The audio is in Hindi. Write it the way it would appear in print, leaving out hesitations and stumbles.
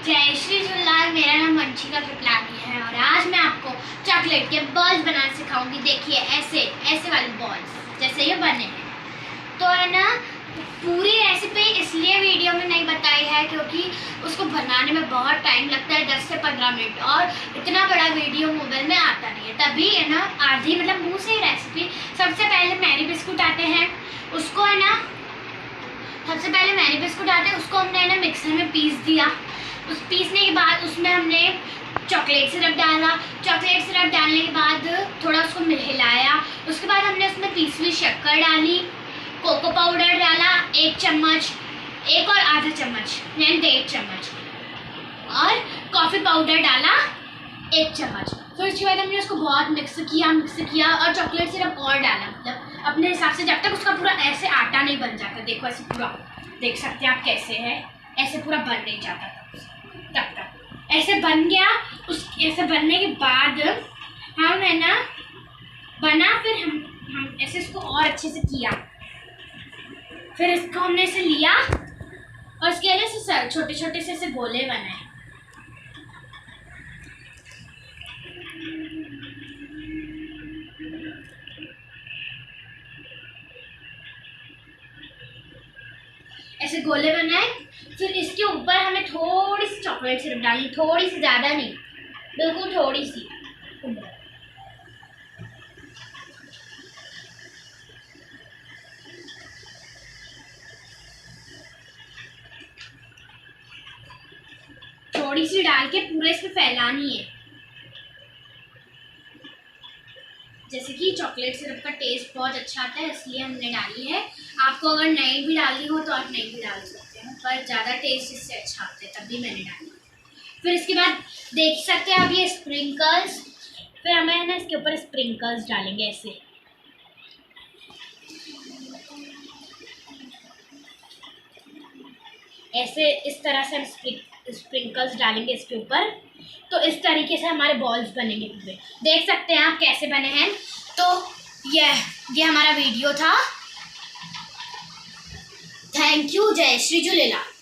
जय श्री झूलेलाल। मेरा नाम वंशिका कृपलानी है और आज मैं आपको चॉकलेट के बॉल्स बनाना सिखाऊंगी। देखिए ऐसे वाले बॉल्स जैसे ये बने हैं। तो है ना, पूरी रेसिपी इसलिए वीडियो में नहीं बताई है क्योंकि उसको बनाने में बहुत टाइम लगता है, 10 से 15 मिनट, और इतना बड़ा वीडियो मोबाइल में आता नहीं है। तभी है ना आधी मतलब मुँह से ही रेसिपी। सबसे पहले मैरी बिस्कुट आते हैं, उसको है ना उसको हमने है ना मिक्सर में पीस दिया। उस पीसने के बाद उसमें हमने चॉकलेट सिरप डाला। चॉकलेट सिरप डालने के बाद थोड़ा उसको हिलाया। उसके बाद हमने उसमें पीसी हुई शक्कर डाली, कोको पाउडर डाला 1 चम्मच, 1 और आधा चम्मच यानी 1.5 चम्मच, और कॉफ़ी पाउडर डाला 1 चम्मच। फिर उसके बाद हमने उसको बहुत मिक्स किया और चॉकलेट सिरप और डाला, मतलब अपने हिसाब से, जब तक उसका पूरा ऐसे आटा नहीं बन जाता। देखो ऐसे पूरा देख सकते हैं आप कैसे है, ऐसे पूरा बन नहीं जाता तब तक ऐसे बन गया। ऐसे बनने के बाद हम है ना फिर हम ऐसे इसको और अच्छे से किया। फिर इसको हमने ऐसे लिया और इसके लिए छोटे छोटे से ऐसे गोले बनाए। ऐसे गोले बनाए। फिर इसके ऊपर हमें थोड़ी सी चॉकलेट सिरप डालनी, थोड़ी सी, ज़्यादा नहीं, बिल्कुल थोड़ी सी। थोड़ी सी डाल के पूरे इसमें फैलानी है। जैसे कि चॉकलेट सिरप का टेस्ट बहुत अच्छा आता है इसलिए हमने डाली है। आपको अगर नहीं भी डालनी हो तो आप नहीं भी डाल सकते हैं, पर ज़्यादा टेस्ट इससे अच्छा आता है, तभी मैंने डाली। फिर इसके बाद देख सकते हैं आप ये स्प्रिंकल्स। फिर हमें ना इसके ऊपर स्प्रिंकल्स डालेंगे ऐसे। इस तरह से हम स्प्रिंकल्स डालेंगे इसके ऊपर। तो इस तरीके से हमारे बॉल्स बनेंगे पूरे। देख सकते हैं आप कैसे बने हैं। तो ये हमारा वीडियो था। Thank you. जय श्री झूलेलाल।